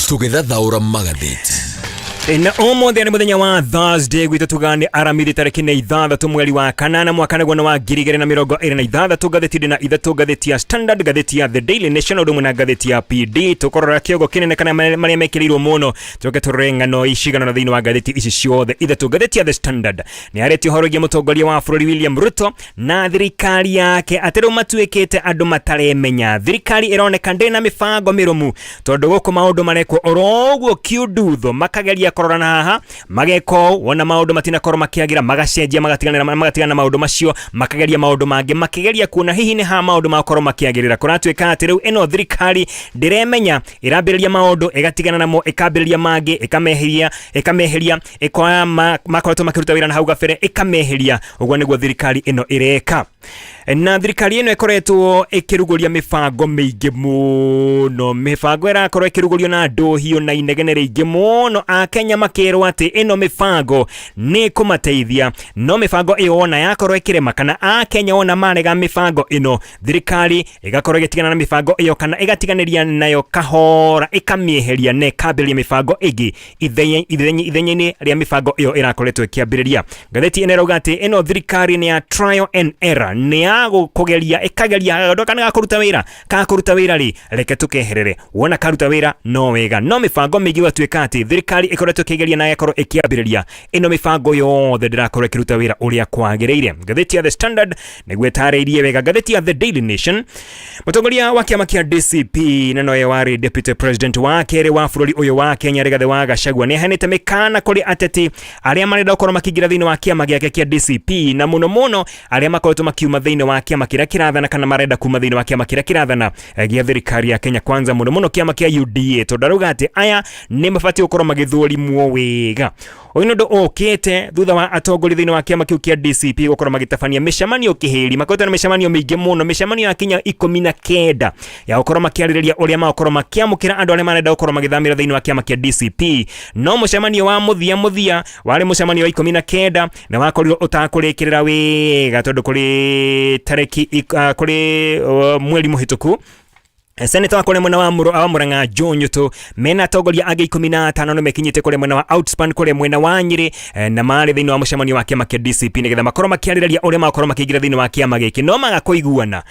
tugethathaura magatheti na umuthi ni muthenya wa Thursday gwito tugani aramithi tariki na 6 mweri wa kanana mwaka wa 2026 gatheti na ithatu gatheti ya Standard, gatheti ya The Daily Nation odo na gatheti ya PD tukorora kiogo kinene kana maria mekirirwo muno tuke turengano ishigano na thini wa gatheti ici ciothe ithatu. Gatheti ya The Standard ni areti horogia mutongoria wa bururi William Ruto na thirikari yake atero matuikite andu mataremenya. Thirikari ironeka ndina mifango mirumu tondu guku maundu marekwo orogwo kiudutho makageria korona haha mageko wona maundu matina koroma makiagira magacenjia magatigana maundu macio makageria maundu mangi makigeria kuona hihi ni ha maundu makoroma makiagirira kuratwika ati riu eno thirikari ndiremenya irambiriria maundu igatigana namo ikambiriria mangi ikameheria ikoya makoretwo makiruta wira na hau gabere ikameheria. Uguo niguo thirikari eno ireka na thirikari eno ikoretwo ikiruguria mifango miingi muno. Mifango irakorwo ikirugurio na ndohio na inegene ringi muno. Akenya makirwo ati eno mifango ni kumateithia no mifango iyo ona yakorwo ikirema kana Akenya ona marega mifango ino thirikari igakorwo igitigana na mifango iyo kana igatiganiria nayo kahora ikamieheria ne kabiria mifango igi ithenye-ini ria mifango iyo irakoretwo ikiambiriria. Gatheti ene rauga ati eno thirikari ni ya trial and error ni ya kugeria ikageria ndokana kakuruta wira ri reke tukeherere wona karuta wira no wega no mifango migi watwika ati thirikari ikoretwo kigeria na yakorwo ikiambiriria ino mifango yothe ndirakorwo ikiruta wira uria kwagiriire. Gatheti ya The Standard niguo tarairie wega. Gatheti ya The Daily Nation mutongoria wa kiama kia DCP na noye wari deputy president wa kere wa bururi uyu wa Kenya Rigathi wa Gachagua ni hanite mikana kuri ateti aria marenda gukorwo makigira thini wa kiama giake kia DCP na muno aria makoretwo makiuma thini wa kiama kiria kirathana kana marenda kuma thini wa kiama kiria kirathana gia thirikari ya Kenya Kwanza muno kiama kia UDA tondaruga ati aya ni mabati gukorwo magithurimwo wega. Oino ndo okete thutha wa atongori thini wa kiama kiu kia DCP gukorwo magitabania mishamanio kihiri makota na mishamanio mingi muno mishamanio ya Kenya 19 ya gukorwo makiaririria uria makorwo makiamukira andu aria marenda gukorwo magithamira thini wa kiama kia DCP no mushamanio wa muthia wari mushamanio wa 19 na wakorirwo utakurikirira wega tondu kuri tariki kuri mweri muhituku Senator wakole mwena wa Murang'a John Nyuto mena atongoria age 15 no mekinyite kule mwena wa Outspan kule mwena wa Nyeri na mari thini wa mushamanio wa kiama kia DCP nigetha makorwo makiaririria uria makorwo makigira thini wa kiama giki no magakoiguana.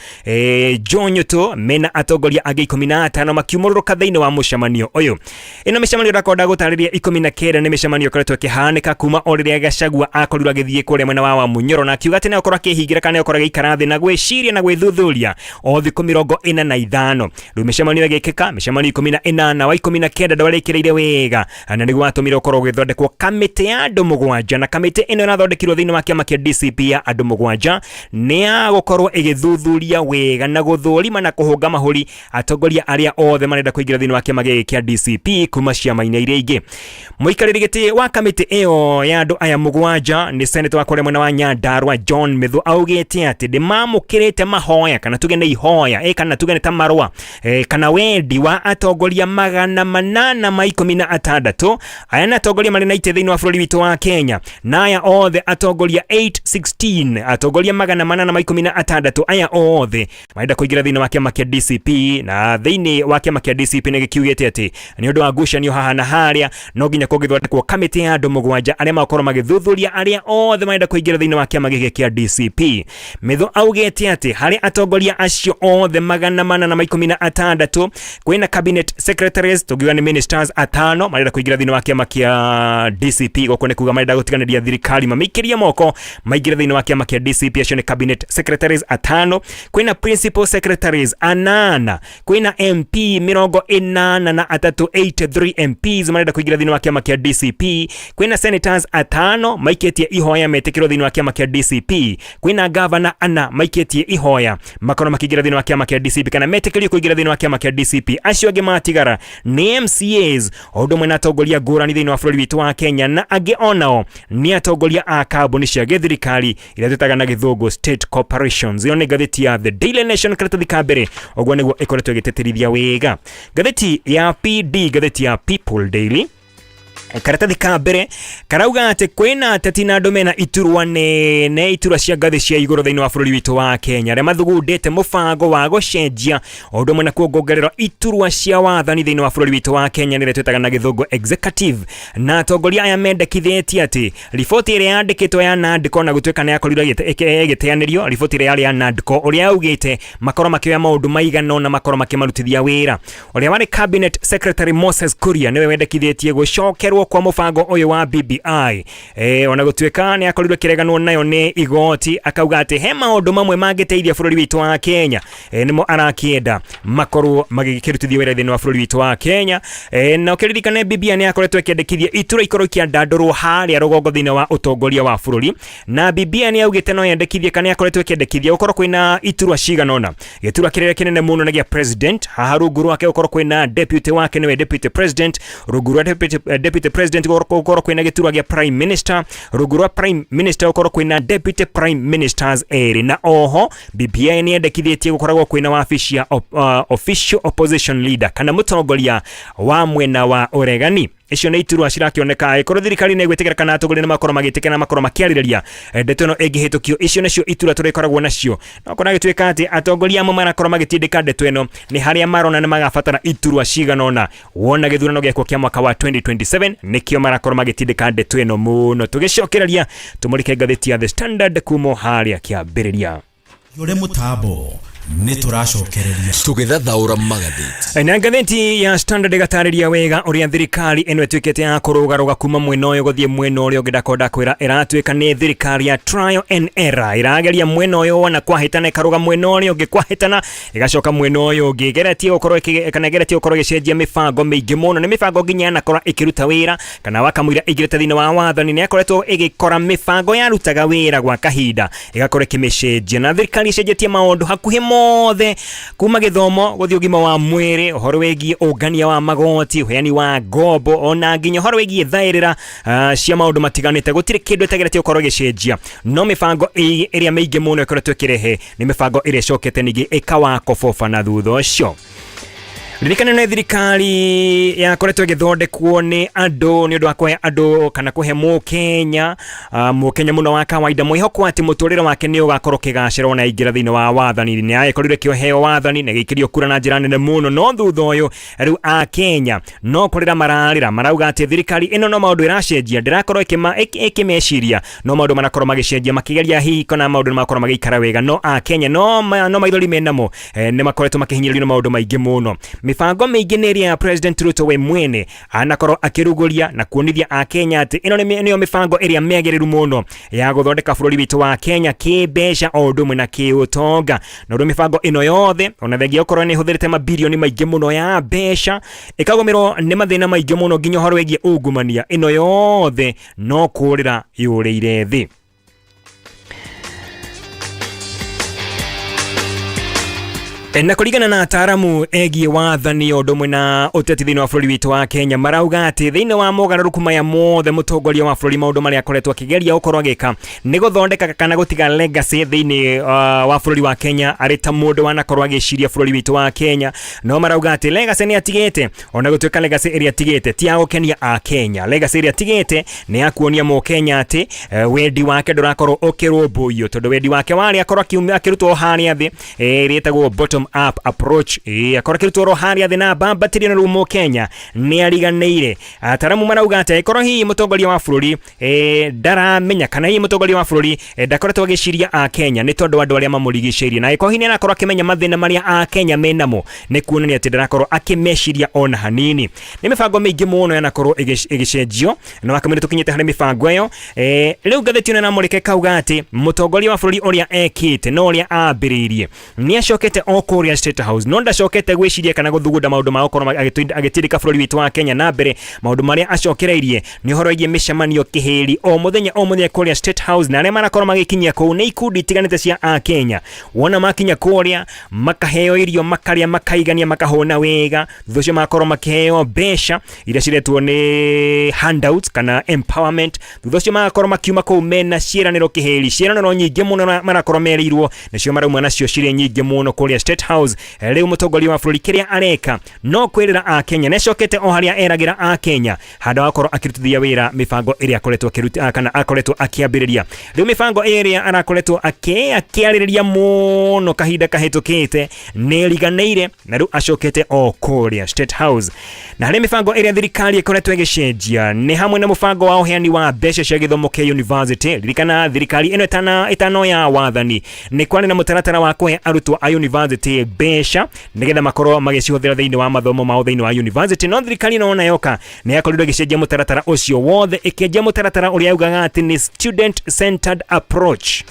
John Nyuto mena atongoria age 15 makiumururuka thini wa mushamanio uyu. Ino mishamanio rakonda gutariria 19 ni mishamanio koretwo kihanika kuma oriria Gachagua akorirwo agithie kule mwena wa Munyoro na kiuga tena akorwo akihingira kana akorwo agikara thi na gwiciria na gwithuthuria o thiku 45. Rĩu mishamanio igekeka mishamanio 18 wa 19 ndwarekireire wega na niguo atumire ukorwo gwithondekwo kamiti ya andu mugwanja na kamiti ino irathondekirwo thini wa kiama kia DCP ya andu mugwanja ni ya gukorwo igithuthuria wega na guthurima na kuhunga mahuri atongoria aria othe marenda kuingira thini wa kiama kia DCP kuma ciama-ini iria ingi. Muikariri giti wa kamiti iyo ya andu aya mugwanja ni senator wa kule mwena wa Nyandarua John Mithu augite ati ndimamukirite mahoya kana tugene ihoya kana tugene tamarwa kana wendi wa atongoria 816 aya na atongoria mari na ite thini wa bururi witu wa Kenya na aya othe atongoria 816 atongoria 816 aya othe marenda kuingira thini wa kiama kia DCP na thini wa kiama kia DCP ni gikiugite ati ni undu wa ngucanio haha na haria no nginya kugithondekwo kamiti ya andu mugwanja aria makorwo magithuthuria aria othe marenda kuingira thini wa kiama giki kia DCP. Mithu augite ati hari atongoria acio othe 816 kwina cabinet secretaries tugiwa ni ministers 5 marenda kuingira thini wa kiama kia DCP gukone kuga marenda gutiganiria thirikari mamikiria moko maingira thini wa kiama kia DCP acio ni cabinet secretaries 5 kwina principal secretaries 8 kwina MP 83 MPs marenda kuingira thini wa kiama kia DCP kwina senators 5 maiketie ihoya metekirwo thini wa kiama kia DCP kwina governor 4 maiketie ihoya makono makiingira thini wa kiama kia DCP kana metekirio kuingira thini wa kiama kia DCP acio angi matigara ni MCAs ondo mwena atongoria ngurani thini wa bururi witu wa Kenya na angi onao ni atongoria a kambuni cia githirikari iria twitaga na githungu state corporations. Iyo ni gatheti ya The Daily Nation karatathi kambere ogwo niguo ikoretwo igiteterithia wega. Gatheti ya PD gatheti ya People Daily karatathi ka mbere karauga ati kwina tetina domena iturwa ne iturwa cia ngathi cia iguru thiini wa bururi witu wa Kenya aria mathugundite mubango wa gucenjia undu mwe na kuongererwa iturwa cia wathani thiini wa bururi witu wa Kenya nire twitaga na githungu executive na atongoria aya mendekithitie ati riboti iria yandikitwo ya NADCO na gutwika na yakorirwo igiteanirio riboti iria ya NADCO uria augite makoro makioya maundu maigana na makoro makimarutithia wira uria wari cabinet secretary Moses Kuria niwe wendekithitie gucokerwo kwa mubango uyu wa BBI ona gutwika ni akorirwo kireganwo nayo ni igoti akauga ati he maundu mamwe mangiteithia bururi witu wa Kenya nimo arakienda makorwo magikirutithia wira thiini wa bururi witu wa Kenya na ukiririkane BBI ni akoretwo kiendekithia itura ikorwo kiandandurwo haria rugongo thiini wa utongoria wa bururi na BBI ni augite no yendekithie kana akoretwo kiendekithia gukorwo kwina iturwa ciganona giturwa kirere kinene muno na gia president haha rungu rwake gukorwo kwina deputy wake niwe deputy president rungu rwa deputy president gukorwo kwina giturwa gia prime minister rungu rwa prime minister gukorwo kwina deputy prime ministers eri na oho BBI ni yendekithietie gukoragwo kwina wabici ya official opposition leader kana mutongoria wa mwena wa uregani icio ni iturwa cirakioneka ikorwo thirikari ni gwitikira kana atogori ni makoro magitikira na makoro makiaririria ndeto no ingihitũkio icio nicio iturwa turikoragwo nacio no kona gitwika ati atongoria amwe marakoro magitindika ndeto eno ni haria marona ni magabatara iturwa ciganona wona githurano giakwo kia mwaka wa 2027 nikio marakoro magitindika ndeto eno muno tugicokereria tumurike ngatheti ya The Standard kumo haria kiambiriria yore mutambo ni turacokereria tugithathaura magatheti na ngatheti ya Standard gatariria wega uria thirikari eno etwikete ya kurugaruga kuma mwena uyu guthie mwena uria ungidakonda kwira iratwika ni thirikari ya trial and error irageria mwena uyu wana kwahitana ikaruga mwena uria ungi kwahitana igacoka mwena uyu ungi geretie gukorwo kana geretie gukorwo gicenjia mibango mingi muno ni mibango nginya na korwa ikiruta wira kana wakamwira igireta thiini wa wathani ni akoretwo igikora mibango ya rutaga wira gwa kahinda igakorwo kimecenjia na thirikari icenjetie maundu hakuhi mothe kuma githomo guthio gima wa mwiri uhoro wegie ungania wa magoti uheani wa ngombo ona nginya uhoro wegie thairira cia maundu matiganite gutire kindu etagerete ukorwo gicenjia no mibango iria mingi muno ikoretwo kirehe ni mibango iria cokete ningi ikawa kofofa na thutha ucio ririkana na thirikari ya koretwo githondekwo ni andu ni undu wa kuhe andu kana kuhe Mukenya muno wa kawaida mwihoko ati muturire wake ni ugakorwo kigacirwo na ingira thiini wa wathani ni ayikorire kioheo wathani na gikirio kura na njira nene muno no thutha uyu riu a Kenya no kurira mararira marauga ati thirikari ino no maundu iracenjia ndirakorwo ikimeciria no maundu manakorwo magicenjia makigeria hihi kana maundu makorwo magikara wega no a Kenya no maithori menamo ni makoretwo makihinyiririo na maundu maingi muno mibango mingi ni ria President Ruto we mwene anakorwo akiruguria na kuonithia a Kenya ati ino niyo mibango iria meagiriru muno ya guthondeka bururi witu wa Kenya kibesha odumwe na kiutonga na ndo mibango ino yothe ona thegi okorwo ni huthirite mabilioni maingi muno ya besha ikagomerwo ni mathina maingi muno nginya horo wegie ungumania ino yothe no kurira yuriire thi na kuringana na ataramu egie wathani odumwe na uteti thiini wa bururi witu wa Kenya marauga ati thiini wa mogaruruku maya mothe mutongoria wa bururi maundu maria akoretwo akigeria ukorwo agika ni guthondeka kana gutiga legacy thiini wa bururi wa Kenya ari ta mundu wanakorwo agiciria bururi witu wa Kenya no marauga ati legacy ni atigite ona gutwika legacy iria atigite ti agukenia a Kenya legacy iria atigite ni akuonia Mukenya ati wendi wake ndurakorwo ukirumbuyo tondu wendi wake wari akorwo akirutwo haria thi ritagwo bottom up approach akorwo kirutwo roharia thi na bambatiri na rumo Kenya ni ariganeire ataramu marauga ati ikorwo hi mutongoria wa bururi ndaramenya kana hi mutongoria wa bururi ndakoretwo agiciria a Kenya ni tondu andu aria mamurigicirie na ikorwo hi ni anakorwo akimenya mathina maria a Kenya menamo ni kuonania ati ndarakorwo akimeciria ona hanini ni mibango mingi muno yanakorwo igicenjio na wakamire tukinyite hari mibango iyo riu ngatheti ino namurike kauga ati mutongoria wa bururi uria ekite no uria ambiririe ni acokete Korea State House no ndacokete gwiciria kana guthugunda maundu ma ukorwo agitindika bururi witu wa Kenya na mbere maundu maria acokereirie ni horo igie micemanio kihiri o muthenya Korea State House na aria marakorwo magikinyia kuu ni ikundi tiganite cia a Kenya wona makinya Korea makaheo irio makaria makaigania makahona wega thucio makorwo makiheo besha iria ciretwo ni handouts kana empowerment thucio makorwo makiuma kuu mena ciiraniro kihiri ciiraniro nyingi muno marakorwo merirwo nicio marauma nacio ciri nyingi muno Korea State State House leo mutongoria wa bũrũri kĩrĩa areka no kwĩrĩra a Kenya necokete o harĩa eragira a Kenya handa wakorwo akirutithia wĩra mibango ĩrĩa akoretwo akiruta kana akoretwo akiambĩrĩria rĩu mibango ĩrĩa arakoretwo akiarĩrĩria mũno kahinda kahĩtũkĩte nĩriganĩire na rĩu acokete o kũrĩa State House na harĩ mibango ĩrĩa thirikari ĩkoretwo ĩgĩcenjia nĩ hamwe na mũbango wa ũheani wa mbeca cia gĩthomo kĩa university ririkana thirikari ĩno ĩtano ya wathani nĩ kwarĩ na mũtaratara wa kũhe arutwo a university mbeca nĩgetha makorwo magĩcihũthĩra thĩinĩ wa mathomo mao thĩinĩ wa university no thirikari ĩno ona yoka nĩ yakorirwo ĩgĩcenjia mũtaratara ũcio wothe ĩkĩenjia mũtaratara ũrĩa yugaga atĩ nĩ student centered approach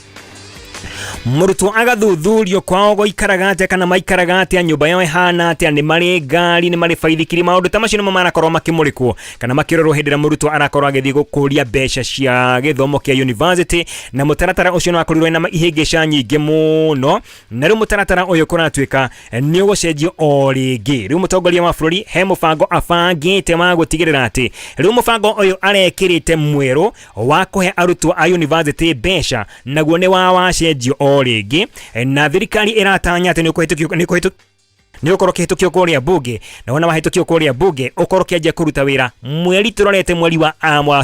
murutwo agathuthurio kwao goikaraga atia kana maikaraga atia nyumba yao ihana atia ni mari ngari ni mari baithikiri maundu ta macio nimo marakorwo makimurikwo kana makirorwo hindira murutwo arakorwo agithii gukuria mbeca cia githomo kia university na mutaratara ucio no akorirwo na ihingica nyingi muno na riu mutaratara uyu kuratuika ni ugucenjio o ringi riu mutongoria wa bũrũri he mubango abangite wa gutigirira ati riu mubango uyu arekirite mweru wa kuhe arutwo a university mbeca naguo ni wacenjio o ringi na thirikari iratanya ati ni ukorwo kihĩtũkio kũrĩa bunge na wona wahĩtũkio kũrĩa bunge ukorwo kĩanjia kũruta wĩra mweri turorete mweri wa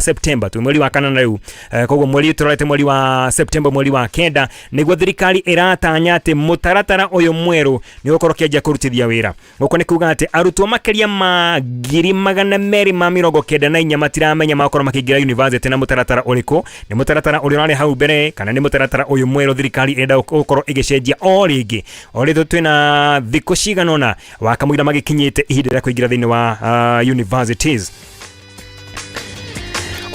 September tu mweri wa kanana rĩu koguo mweri turorete mweri wa September mweri wa kenda nĩguo thirikari iratanya atĩ mũtaratara ũyũ mwerũ ni ukorwo kĩanjia kũrutithia wĩra gũkũ nĩ kuga atĩ arutwo makĩria ma 294 matiramenya makorwo makĩingĩra university na mũtaratara ũrĩkũ nĩ mũtaratara ũrĩa ũrarĩ hau mbere kana nĩ mũtaratara ũyũ mwerũ thirikari ĩrenda gũkorwo ĩgĩcenjia o rĩngĩ o rĩtũ twĩna thikũ cigana ona wakamwira magikinyite ihinda rĩa kuingira thĩinĩ wa universities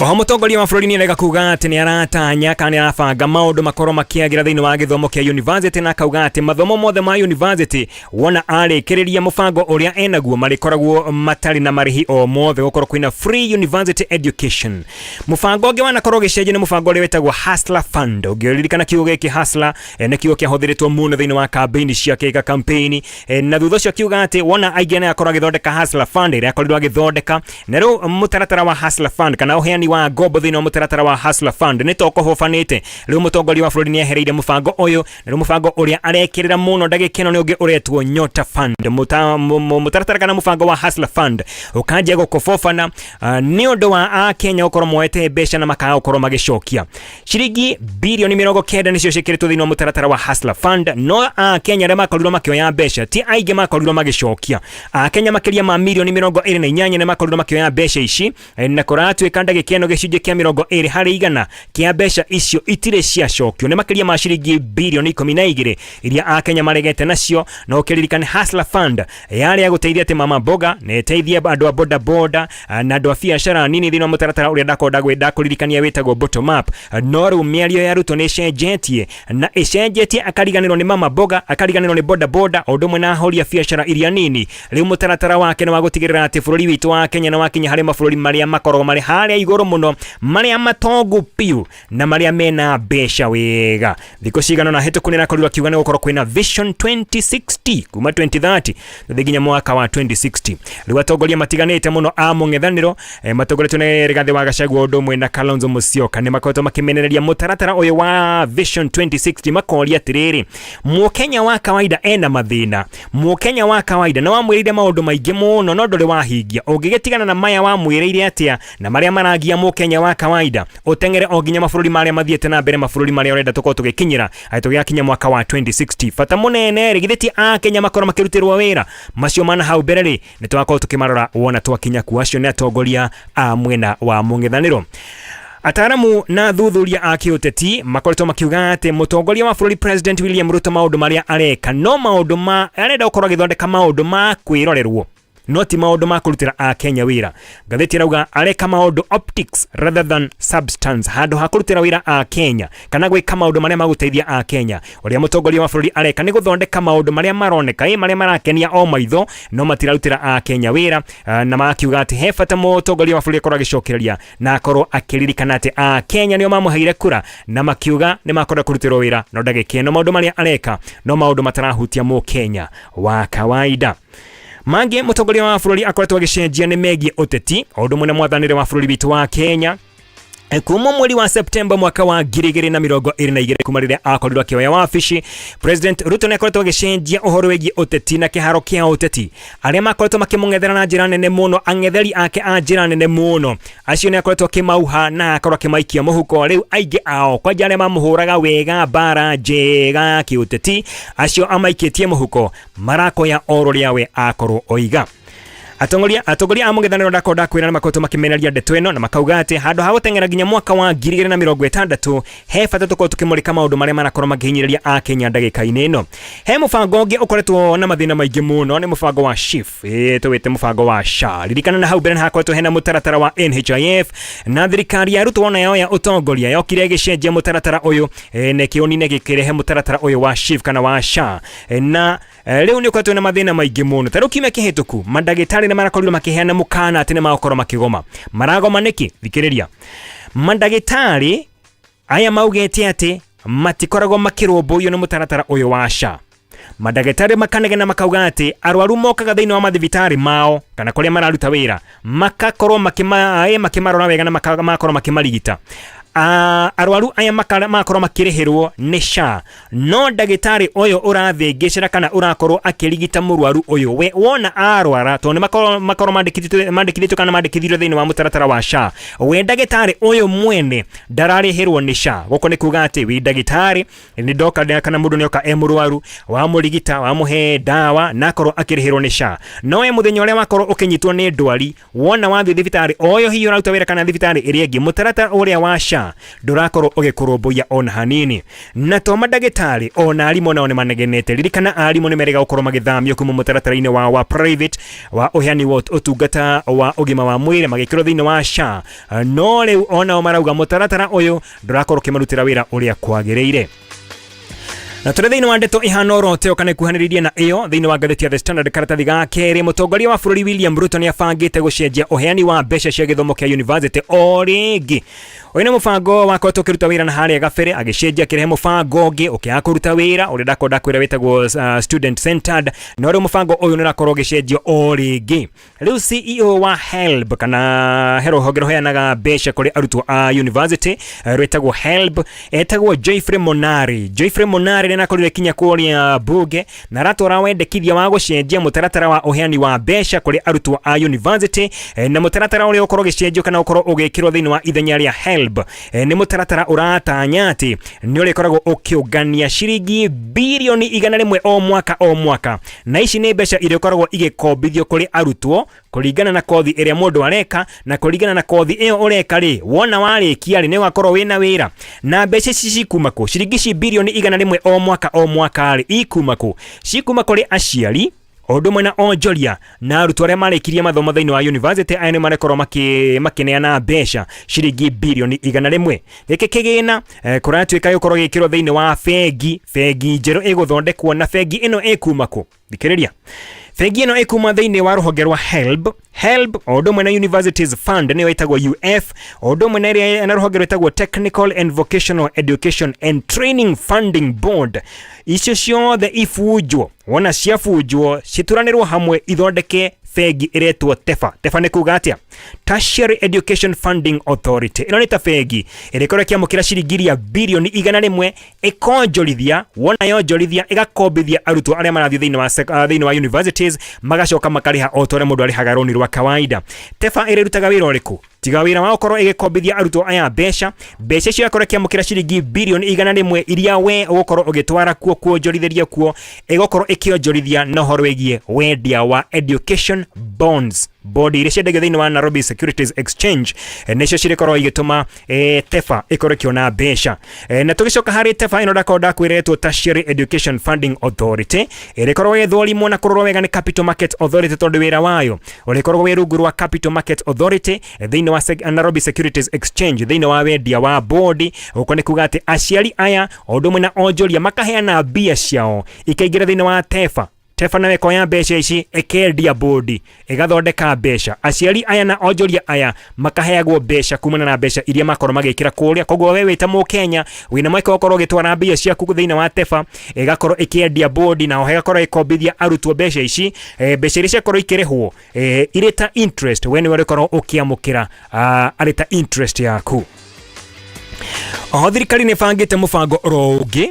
oho mutongoria wa bũrũri nĩarega kuga atĩ nĩ aratanya kana arabanga maũndũ makorwo makĩagĩra thĩinĩ wa gĩthomo kĩa university na akauga atĩ mathomo mothe ma university wona arĩkĩrĩria mũbango ũrĩa enaguo marĩkoragwo matarĩ na marĩhi o mothe gũkorwo kwĩna free university education mũbango ũngĩ wanakorwo gĩcenjia nĩ mũbango ũrĩa wĩtagwo Hustler Fund ũngĩririkana kiugo gĩkĩ Hustler nĩ kiugo kĩahũthĩrĩtwo mũno thĩinĩ wa campaign ciake campaign na thutha ũcio akiuga atĩ wona aingĩ nĩ akorwo agĩthondeka Hustler Fund ĩrĩa akorirwo agĩthondeka na rĩu mũtaratara wa Hustler Fund kana ũheani wa ngombo thĩinĩ wa mũtaratara wa Hustler Fund nĩ tokohofanĩte rĩu mũtongoria wa bũrũri nĩ ehereire mũbango ũyũ na rĩu mũbango ũrĩa arekĩrĩra mũno ndagĩka ĩno nĩ ũngĩ ũretwo Nyota Fund mũtaratara kana mũbango wa Hustler Fund ũkanjia gũkobofana nĩ ũndũ wa a Kenya gũkorwo moete mbeca na makaga gũkorwo magĩcokia ciringi birioni 90 nĩcio ciĩkĩrĩtwo thĩinĩ wa mũtaratara wa Hustler Fund no a Kenya arĩa makorirwo makĩoya mbeca ti aingĩ makorirwo magĩcokia a Kenya makĩria ma milioni 28 nĩ makorirwo makĩoya mbeca ici na kũratuĩka ndagĩka ĩno gĩcunjĩ kĩa 20 harĩ igana kĩa mbeca icio itirĩ ciacokio nĩ makĩria ma ciringi birioni 12 iria a Kenya maregete nacio no ũkĩririkane Hustler Fund yarĩ gũteithia atĩ mama mboga na ĩteithie andũ a boda boda na andũ a biacara nini thĩinĩ wa mũtaratara ũrĩa ndakũririkania wĩtagwo bottom up no rĩu mĩario ya arutwo nĩ ĩcenjetie na ĩcenjetie akariganĩrwo nĩ mama mboga akariganĩrwo nĩ boda boda ũndũ ũmwe na ahũri a biacara iria nini rĩu mũtaratara wake nĩ wa gũtigĩrĩra atĩ bũrũri witũ wa Kenya nĩ wakinya harĩ mabũrũri marĩa makoragwo marĩ harĩa igũrũ mũno marĩa matongu piu na marĩa mena mbeca wega thikũ cigana na hĩtũku nĩ rakorirwo akiuga nĩ gũkorwo kwĩna Vision 2060 kuma 2030 nginya mwaka wa 2060 rĩu atongoria matiganĩte mũno a mũng'ethanĩro matongoretio nĩ Rigathĩ wa Gachagua ũndũ ũmwe na Kalonzo Musyoka nĩ makoretwo makĩmenereria mũtaratara ũyũ wa Vision 2060 makoria atĩrĩrĩ mũkenya wa kawaida ena mathĩna mũkenya wa kawaida na wamwĩrĩire maũndũ maingĩ mũno no ndũrĩ wahingia ũngĩgĩtigana na maya wamwĩrĩire atĩa na marĩa maragia mũkenya wa kawaida ũtengere o nginya mabũrũri marĩa mathiĩte na mbere mabũrũri marĩa ũrenda tũkorwo tũgĩkinyĩra tũgĩkinya mwaka wa 2060 bata mũnene rĩgithĩti a Kenya makorwo makĩrutĩrwo wĩra macio mana hau mbere rĩ nĩ twakorwo tũkĩmarora wona twakinya kuo acio nĩ atongoria a mwena wa mũng'ethanĩro ataramu na thuthuria a kĩũteti makoretwo makiuga atĩ mũtongoria wa bũrũri President William Ruto maũndũ marĩa areka no maũndũ ma arenda gũkorwo agĩthondeka maũndũ ma kwĩrorerwo no ti maũndũ ma kũrutĩra a Kenya wĩra ngathĩti rauga areka maũndũ optics rather than substance handũ ha kũrutĩra wĩra a Kenya kana gwĩka maũndũ marĩa magũteithia a Kenya ũrĩa mũtongoria wa bũrũri areka nĩ gũthondeka maũndũ marĩa maroneka marĩa marakenia o maitho no matirarutĩra a Kenya wĩra na makiuga atĩ he bata mũtongoria wa bũrũri akorwo agĩcokereria na akorwo akĩririkana atĩ a Kenya nĩo mamũheire kura na makiuga nĩ makorwo kũrutĩrwo wĩra no ndagĩka ĩno maũndũ marĩa areka no maũndũ matarahutia mũkenya wa kawaida Mange mũtongoria wa bũrũri akoretwo agĩcenjia nĩ megie ũteti ũndũ mũnene mwathanĩre wa bũrũri witũ wa Kenya Kuma mweri wa Septemba mwaka wa 2022 kuma rĩrĩa akorirwo akĩoya wabici, President Ruto nĩ akoretwo agĩcenjia ũhoro wĩgiĩ ũteti na kĩharo kĩa ũteti. Arĩa makoretwo makĩmũng'ethera na njĩra nene mũno, ang'etheri ake a njĩra nene mũno, acio nĩ akoretwo akĩmauha na akorwo akĩmaikia mũhuko. Rĩu aingĩ ao kwanja arĩa mamũhũraga wega mbara njega kĩũteti, acio amaikĩtie mũhuko marakoya oro rĩa we akorwo oiga. Atongoria a mũng'ethanĩro ndakonda kwĩra na makoretwo makĩmeneria ndeto ĩno na makauga atĩ handũ ha gũteng'era nginya mwaka wa 2060 he bata tũkorwo tũkĩmũrĩka maũndũ marĩa marakorwo makĩhinyĩrĩria a Kenya ndagĩka-inĩ ĩno. He mũbango ũngĩ ũkoretwo na mathĩna maingĩ mũno, nĩ mũbango wa SHIF, tũwĩte mũbango wa SHA. Ririkana na hau mbere hakoretwo hena mũtaratara wa NHIF na thirikari ya Ruto wona yoya ũtongoria yokire ĩgĩcenjia mũtaratara ũyũ na kĩonine gĩkĩrehe mũtaratara ũyũ wa SHIF kana wa SHA. Na rĩu nĩ ũkoretwo na mathĩna maingĩ mũno. Tarĩu kiumia kĩhĩtũku mandagĩtarĩ nĩ marakorirwo makĩheana mũkana atĩ nĩ magokorwo makĩgoma. Maragoma nĩkĩ? Thikĩrĩria. Mandagĩtarĩ aya maugĩte atĩ matikoragwo makĩrũmbũiyo nĩ mũtaratara ũyũ wa SHA. Mandagĩtarĩ makanegena makauga atĩ arwaru mokaga thĩinĩ wa mathibitarĩ mao kana kũrĩa mararuta wĩra makakorwo makĩmarora wega na makakorwo makĩmarigita. Arwaru aya makorwo makĩrĩhĩrwo nĩ SHA, no ndagĩtarĩ ũyũ ũrathĩngĩcĩra kana ũrakorwo akĩrigita mũrwaru ũyũ we wona arwara, tondũ makorwo mandĩkithĩtio kana mandĩkithĩtio thĩinĩ wa mũtaratara wa SHA, we ndagĩtarĩ ũyũ mwene ndararĩhĩrwo nĩ SHA. Gũkũ nĩ kuga atĩ wĩ ndagĩtarĩ nĩ ndoka kana mũndũ nĩoka mũrwaru wamũrigita wamũhe ndawa na akorwo akĩrĩhĩrwo nĩ SHA, no we mũthenya ũrĩa wakorwo ũkĩnyitwo nĩ ndwari wona wathiĩ thibitarĩ ũyũ hihi ũraruta wĩra kana thibitarĩ ĩrĩa ĩngĩ, mũtaratara ũrĩa wa SHA ndũrakorwo ũgĩkũrũmbũiya ona hanini. Na to mandagĩtarĩ ona arimũ nao nĩ manegenete. Ririkana arimũ nĩ merega gũkorwo magĩthamio kuma mũtaratara-inĩ wa private wa ũheani wa ũtungata wa ũgima wa mwĩrĩ magĩkĩrwo thĩinĩ wa SHA, no rĩu onao marauga mũtaratara ũyũ ndũrakorwo ũkĩmarutĩra wĩra ũrĩa kwagĩrĩire. Na tũrĩ thĩinĩ wa ndeto ihana orote kana ikuhanĩrĩirie na ĩyo thĩinĩ wa ngathĩti ya The Standard karatathi ga kerĩ, mũtongoria wa bũrũri William Ruto nĩ abangĩte gũcenjia ũheani wa mbeca cia gĩthomo kĩa university o rĩngĩ. Ũyũ nĩ mũbango wakoretwo ũkĩruta wĩra na harĩa gabere, agĩcenjia akĩrehe mũbango ũngĩ ũkĩaga kũruta wĩra ũrĩa ndakorwo kwĩra wĩtagwo student centered, no rĩu mũbango ũyũ nĩ ũrakorwo ũgĩcenjio o rĩngĩ. Rĩu CEO wa HELB kana rũhonge rũheanaga mbeca kũrĩ arutwo a university rwĩtagwo HELB etagwo Geoffrey Monari. Geoffrey Monari nĩ akorire kinya kũrĩa bunge na aratwara wendekithia wa gũcenjia mũtaratara wa ũheani wa mbeca kũrĩ arutwo a university, na mũtaratara ũrĩa ũkorwo ũgĩcenjio kana ũkorwo ũgĩkĩrwo thĩinĩ wa ithenya rĩa HELB nĩ mũtaratara ũratanya atĩ nĩ ũrĩkoragwo ũkĩũngania ciringi birioni 100 o mwaka, na ici nĩ mbeca iria ikoragwo igĩkombithio kũrĩ arutwo kũringana na kothi ĩrĩa mũndũ areka na kũringana na kothi ĩyo ũreka rĩ, wona warĩkia rĩ nĩ ũgakorwo wĩna wĩra. Na mbeca ici cikuma kũ? Ciringi ici birioni 100 o mwaka rĩ ikuma kũ? Cikuma kũrĩ aciari ũndũ ũmwe na onjoria na arutwo arĩa marĩkirie mathomo thĩinĩ wa university. Aya nĩ marakorwo makĩneana mbeca ciringi birioni 100. Gĩkĩ kĩgĩna kũratuĩka gĩkorwo gĩkĩrwo thĩinĩ wa bengi njerũ ĩgũthondekwo, na bengi ĩno ĩkuma kũ? Thikĩrĩria. Bengi ĩno ĩkuma thĩinĩ wa rũhonge rwa HELB o ũndũ ũmwe na Universities Fund nĩyo ĩtagwo UF, o ũndũ ũmwe na rũhonge rwĩtagwo Technical and Vocational Education and Training Funding Board. Icio ciothe ibunjwo, wona ciabunjwo cituranĩrwo hamwe ithondeke bengi ĩretwo TEFA. TEFA nĩ kuga atĩa? Tertiary Education Funding Authority. Ĩno nĩ ta bengi ĩrĩkorwo ĩkĩamũkĩra ciringi birioni 100 ĩkonjorithia, wona yonjorithia ĩgakombithia arutwo arĩa marathiĩ thĩinĩ wa universities magacoka makarĩha o ta ũrĩa mũndũ arĩhaga roni rwa kawaida. TEFA ĩrĩrutaga wĩra ũrĩkũ? Tiga wĩra wa gũkorwo ĩgĩkombithia arutwo aya mbeca icio yakorwo ĩkĩamũkĩra ciringi birioni 100 iria we ũgũkorwo ũgĩtwara kuo kuonjorithĩria kuo, ĩgũkorwo ĩkĩonjorithia na ũhoro wĩgiĩ wendia wa education bonds. Body iria ciendagio thĩinĩ wa Nairobi Securities Exchange nĩcio cirĩkorwo igĩtũma TEFA ĩkorwo ĩkĩona mbeca. Na tũgĩcoka harĩ TEFA ĩno ndakorwo ndakwĩretwo Tertiary Education Funding Authority ĩrĩkorwo ĩthũrimwo na kũrorwo wega nĩ Capital Market Authority, tondũ wĩra wayo ũrĩkorwo wĩ rungu rwa Capital Market Authority thĩinĩ wa Nairobi Securities Exchange thĩinĩ wa wendia wa bodi. Gũkũ nĩ kuga atĩ aciari aya o ũndũ ũmwe na onjoria makaheana mbia ciao ikaingĩra thĩinĩ wa TEFA. TEFA nawe koya mbeca ici ĩkendia bodi ĩgathondeka mbeca. Aciari aya na onjoria aya makaheagwo mbeca kumana na mbeca iria makorwo magĩkĩra kũrĩa. Koguo we wĩta Mũkenya wĩna mweke gũkorwo ũgĩtwara mbia ciaku thĩinĩ wa TEFA ĩgakorwo ĩkĩendia bodi na ĩgakorwo ĩkombithia arutwo mbeca ici. Mbeca iria ciakorwo ikĩrĩhwo irĩ ta interest, we nĩwe ũrĩkorwo ũkĩamũkĩra arĩ ta interest yaku. Thirikari nĩ bangĩte mũbango ũngĩ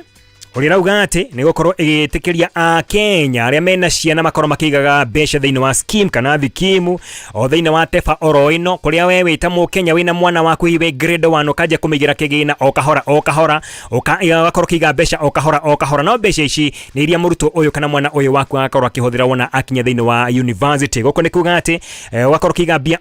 ũrĩa rauga atĩ nĩ gũkorwo ĩgĩtĩkĩria Akenya arĩa mena ciana makorwo makĩigaga mbeca thĩinĩ wa scheme kana thikimu o thĩinĩ wa teba oro ĩno, kũrĩa we wĩta Mũkenya wĩna mwana waku hihi grade 1 ũkanjia kũmĩigĩra kĩgĩna o kahora ũgakorwo kĩiga mbeca o kahora no mbeca ici nĩ iria mũrutwo ũyũ kana mwana ũyũ waku agakorwo akĩhũthĩra wona akinya thĩinĩ wa university. Gũkũ nĩ kuga atĩ ũgakorwo kĩiga mbia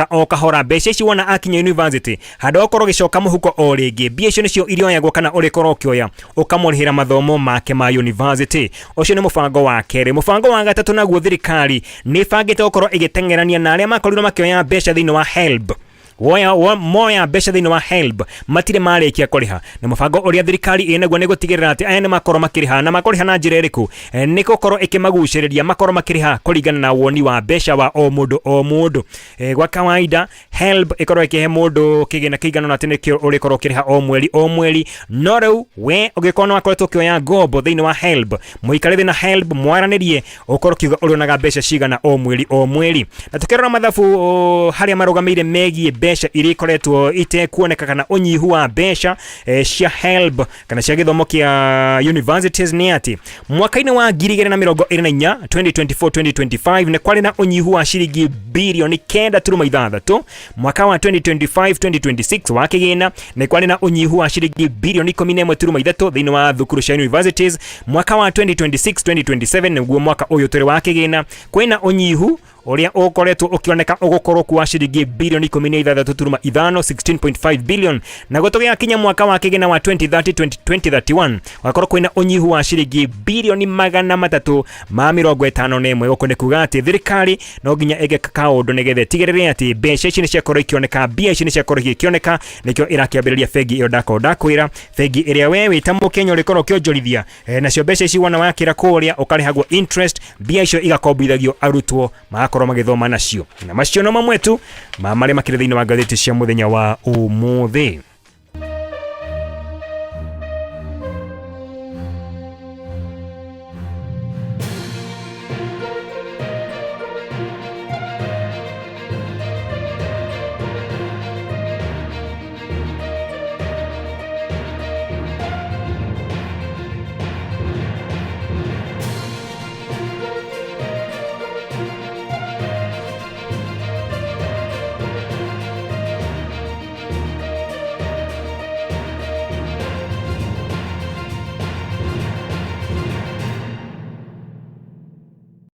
o kahora mbeca ici wona akinya university handũ ũkorwo gĩcoka mũhuko o rĩngĩ, mbia icio nĩcio irioyagwo kana ũrĩkorwo ũkĩoya ũkamũrĩhĩra mathomo make ma university. Ucio nĩ mũbango wa kerĩ. Mũbango wa gatatũ naguo thirikari nĩ bangĩte gũkorwo ĩgĩtengerania na arĩa makorirwo makĩoya mbeca thĩinĩ wa HELB. Moya mbeca thĩinĩ wa HELB matirĩ marĩkia kũrĩha. Na mũbango ũrĩa thirikari ĩnaguo nĩ gũtigĩrĩra atĩ aya nĩ makorwo makĩrĩha na makũrĩha na njĩra ĩrĩkũ? Nĩ gũkorwo ĩkĩmagucĩrĩria makorwo makĩrĩha kũringana na woni wa mbeca wa o mũndũ. Gwa kawaida HELB ĩkorwo ĩkĩhe mũndũ kĩgĩna kĩigana na atĩ nĩkĩo ũrĩkorwo ũkĩrĩha o mweri. No rĩu we ũngĩkorwo nĩ wakoretwo ũkĩoya ngombo thĩinĩ wa HELB, mũikare thĩinĩ HELB mwaranĩrie ũkorwo kiuga ũrĩonaga mbeca cigana o mweri. Na tũkĩrora mathabu harĩa marũgamĩire megiĩ mbeca iria ikoretwo itekuoneka kana unyihu wa mbeca cia HELB kana cia gĩthomo kĩa universities nĩ atĩ mwaka-inĩ wa 2024 2024-2025 nĩ kwarĩ na unyihu wa ciringi bilioni 9.6. Mwaka wa 2025-2026 wa kĩgĩna nĩ kwarĩ na unyihu wa ciringi bilioni 11.3 thĩinĩ wa thukuru cia universities. Mwaka wa 2026-2027 nĩguo mwaka ũyũ tũrĩ wa kĩgĩna kwĩna unyihu ũrĩa ũkoretwo ũkĩoneka ũgũkorwo kwa ciringi bilioni 16.5 16.5 billion, na gũtũgĩa kinya mwaka wa kĩgĩna wa 2030-2031 wakorwo kwĩna unyihu wa ciringi bilioni 351. Gũkũ nĩ kuga atĩ thirikari no nginya ĩgeka kaũndũ nĩgetha tigĩrĩre atĩ mbeca ici nĩ ciakorwo ikĩoneka, mbia ici nĩ ciakorwo ikĩoneka, nĩkĩo ĩrakĩambĩrĩria bengi ĩyo ndakwĩra bengi ĩrĩa we wĩta Mũkenya ũrĩkorwo ũkĩonjorithia nacio mbeca ici wona wakĩra kũrĩa ũkarĩhagwo interest, mbia icio igakombithagio arutwo korwo magĩthoma nacio. Na macio no mamwe tu marĩ makĩrĩ thĩinĩ wa ngathĩti cia mũthenya wa ũmũthĩ.